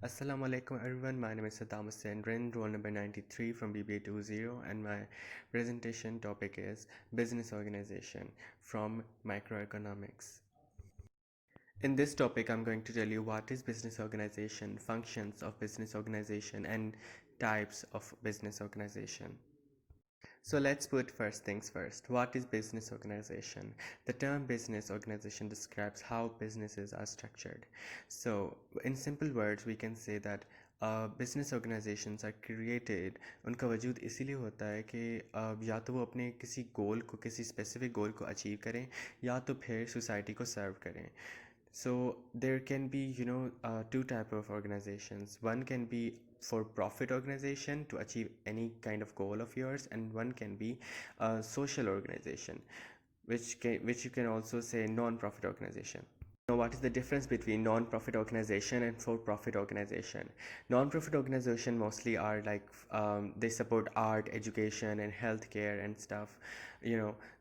Assalamu alaikum everyone, my name is Saddam Hussain Rind, roll number 93 from BBA 20 and my presentation topic is Business Organization from Microeconomics. In this topic, I'm going to tell you what is business organization, functions of business organization and types of business organization. So let's put first things first. What is business organization? The term business organization describes how businesses are structured. So in simple words, we can say that business organizations are created. उनका वजूद इसीलिए होता है कि या तो वो अपने किसी गोल को किसी स्पेसिफिक गोल को अचीव करें या तो फिर सोसाइटी को सर्व करें. So there can be, two type of organizations. One can be for profit organization to achieve any kind of goal of yours, and one can be a social organization, which you can also say non-profit organization. Now, what is the difference between non-profit organization and for-profit organization? Non-profit organization mostly are like they support art, education, and healthcare and stuff.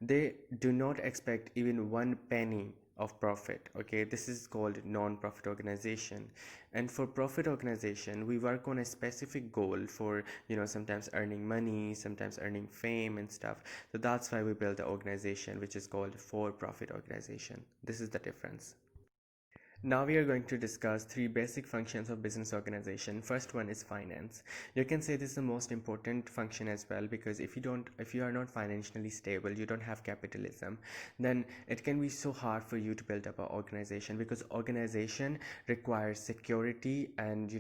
They do not expect even one penny of profit. Okay, this is called non-profit organization. And for profit organization, we work on a specific goal for sometimes earning money, sometimes earning fame and stuff. So that's why we build the organization, which is called for-profit organization. This is the difference. Now we are going to discuss three basic functions of business organization. First one is finance. You can say this is the most important function as well, because if you are not financially stable, you don't have capitalism, then it can be so hard for you to build up an organization, because organization requires security and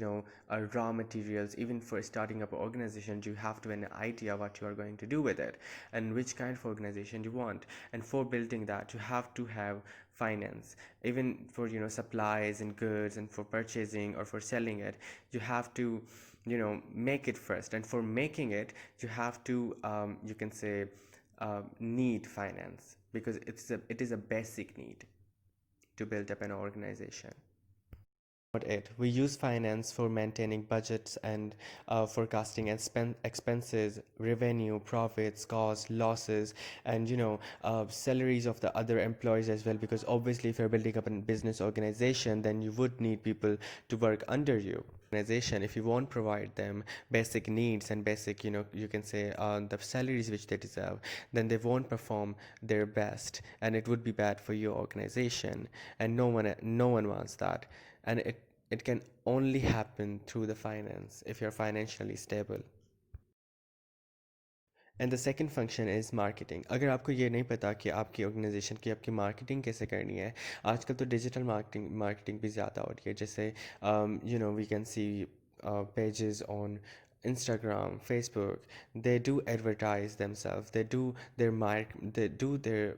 raw materials. Even for starting up an organization, you have to have an idea what you are going to do with it and which kind of organization you want. And for building that, you have to have finance. Even for supplies and goods, and for purchasing or for selling it, you have to make it first. And for making it, you have to you can say need finance, because it is a basic need to build up an organization. We use finance for maintaining budgets and forecasting and expenses, revenue, profits, costs, losses, and salaries of the other employees as well. Because obviously, if you're building up a business organization, then you would need people to work under you. Organization, if you won't provide them basic needs and basic, you can say the salaries which they deserve, then they won't perform their best, and it would be bad for your organization. And no one wants that. And it can only happen through the finance if you're financially stable. And the second function is marketing. अगर आपको ये नहीं पता कि आपकी organisation की आपकी marketing कैसे करनी है, आजकल तो डिजिटल मार्केटिंग भी ज़्यादा हो रही है. जैसे we can see pages on Instagram, Facebook. They do advertise themselves. They do their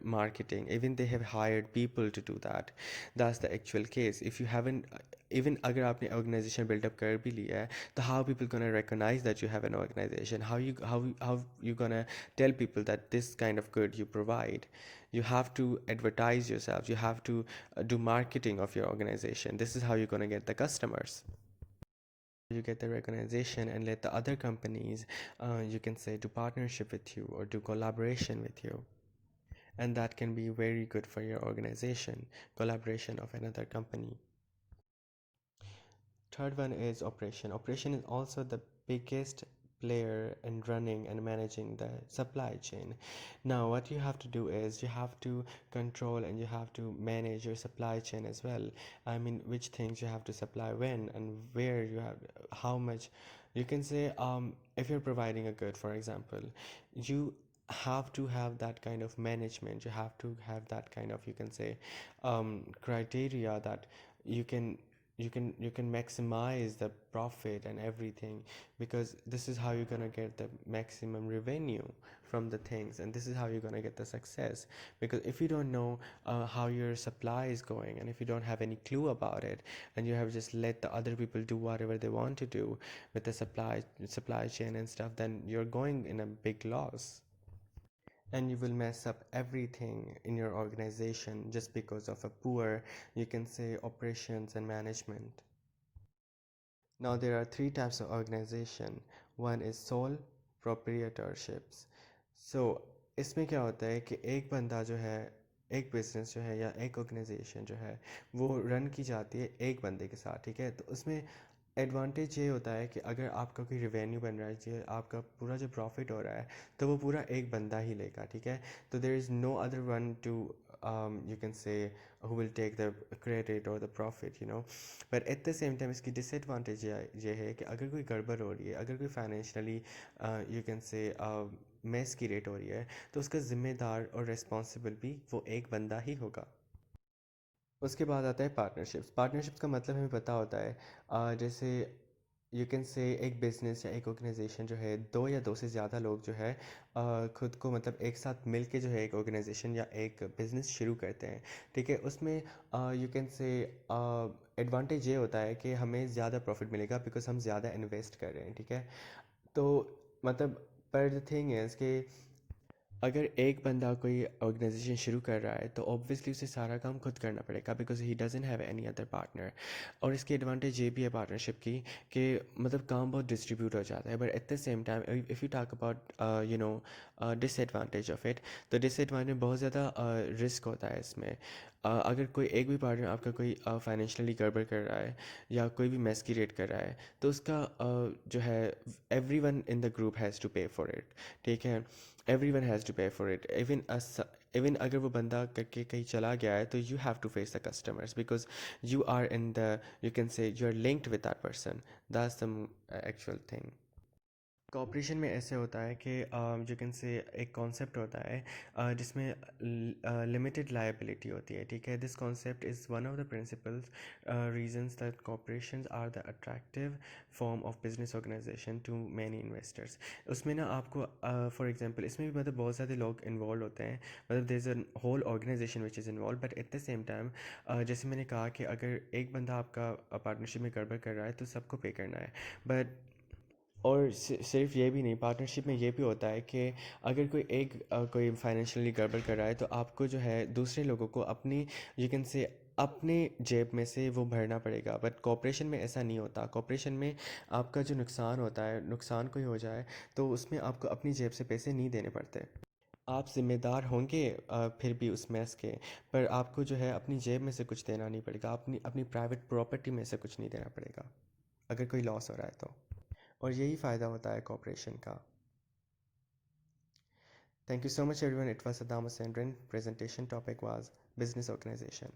marketing. Even they have hired people to do that. That's the actual case. If you haven't, even अगर आपने organization build up कर भी लिया है, तो how people gonna recognize that you have an organization? How you gonna tell people that this kind of good you provide? You have to advertise yourself. You have to do marketing of your organization. This is how you're gonna get the customers. You get the recognition and let the other companies you can say do partnership with you or do collaboration with you, and that can be very good for your organization, collaboration of another company. Third one is operation. Operation is also the biggest player in running and managing the supply chain. Now, what you have to do is you have to control and you have to manage your supply chain as well. I mean, which things you have to supply when and where you have, how much. You can say, if you're providing a good, for example, you have to have that kind of management. You have to have that kind of, you can say, criteria that you can you can maximize the profit and everything, because this is how you're going to get the maximum revenue from the things, and this is how you're going to get the success. Because if you don't know how your supply is going, and if you don't have any clue about it, and you have just let the other people do whatever they want to do with the supply chain and stuff, then you're going in a big loss, and you will mess up everything in your organization just because of a poor, you can say, operations and management. Now there are three types of organization. One is sole proprietorships. So इसमें क्या होता है कि एक बंदा जो है, एक बिजनेस जो है या एक ऑर्गेनाइजेशन जो है, वो रन की जाती है एक बंदे के साथ. ठीक है, तो उसमें ایڈوانٹیج یہ ہوتا ہے کہ اگر آپ کا کوئی ریونیو بن رہا ہے، آپ کا پورا جو پروفٹ ہو رہا ہے، تو وہ پورا ایک بندہ ہی لے گا، ٹھیک ہے. تو there is no other one to you can say who will take the credit اور the profit, but at the same time اس کی ڈس ایڈوانٹیج یہ ہے کہ اگر کوئی گڑبڑ ہو رہی ہے، اگر کوئی فائنینشلی یو کین سے میس کی ریٹ ہو رہی ہے، تو اس کا ذمہ دار اور ریسپانسبل بھی وہ ایک بندہ ہی ہوگا. اس کے بعد آتا ہے پارٹنرشپس. پارٹنرشپس کا مطلب ہمیں پتہ ہوتا ہے جیسے یو کین سے ایک بزنس یا ایک آرگنائزیشن جو ہے، دو یا دو سے زیادہ لوگ جو ہے خود کو مطلب ایک ساتھ مل کے جو ہے ایک آرگنائزیشن یا ایک بزنس شروع کرتے ہیں، ٹھیک ہے. اس میں یو کین سے ایڈوانٹیج یہ ہوتا ہے کہ ہمیں زیادہ پروفٹ ملے گا بیکاز ہم زیادہ انویسٹ کر رہے ہیں، ٹھیک ہے. تو مطلب پر دا تھنگ از کہ اگر ایک بندہ کوئی آرگنائزیشن شروع کر رہا ہے تو اوبویسلی اسے سارا کام خود کرنا پڑے گا because he doesn't have any other partner. اور اس کی ایڈوانٹیج یہ بھی ہے پارٹنرشپ کی کہ مطلب کام بہت ڈسٹریبیوٹ ہو جاتا ہے. But at the same time if you talk about disadvantage of it, تو ڈس ایڈوانٹیج بہت زیادہ رسک ہوتا ہے اس میں. اگر کوئی ایک بھی پارٹنر آپ کا کوئی فائنینشلی گڑبڑ کر رہا ہے یا کوئی بھی میس کی ریٹ کر رہا ہے، تو اس کا جو ہے everyone in the group has to pay for it, ٹھیک ہے. Everyone has to pay for it. Even اگر وہ بندہ کر کے کہیں چلا گیا ہے تو you have to face the customers because you are in the you can say you are linked with that person. That's the actual thing. Cooperation میں ایسے ہوتا ہے کہ جو کین سے ایک کانسیپٹ ہوتا ہے جس میں لمیٹڈ لائبلٹی ہوتی ہے، ٹھیک ہے. This concept is one of the principal reasons that cooperations are the attractive form of business organisation to many investors. اس میں نا آپ کو فار ایگزامپل اس میں بھی مطلب بہت زیادہ لوگ انوالو ہوتے ہیں، مطلب there is a whole organisation which is involve. But at the same time جیسے میں نے کہا کہ اگر ایک بندہ آپ کا پارٹنرشپ میں گڑبڑ کر رہا ہے تو سب کو پے کرنا ہے. بٹ اور صرف یہ بھی نہیں، پارٹنرشپ میں یہ بھی ہوتا ہے کہ اگر کوئی ایک کوئی فائنینشلی گڑبڑ کر رہا ہے تو آپ کو جو ہے دوسرے لوگوں کو اپنی یو کین سے اپنے جیب میں سے وہ بھرنا پڑے گا. بٹ کوآپریشن میں ایسا نہیں ہوتا. کوآپریشن میں آپ کا جو نقصان ہوتا ہے، نقصان کوئی ہو جائے تو اس میں آپ کو اپنی جیب سے پیسے نہیں دینے پڑتے. آپ ذمہ دار ہوں گے پھر بھی اس میس کے، پر آپ کو جو ہے اپنی جیب میں سے کچھ دینا نہیں پڑے گا، اپنی پرائیویٹ پراپرٹی میں سے کچھ نہیں دینا پڑے گا اگر کوئی لاس ہو رہا ہے تو. اور یہی فائدہ ہوتا ہے کوآپریشن کا. Thank you so much everyone. It was Saddam Hussain رین. Presentation topic was business organization.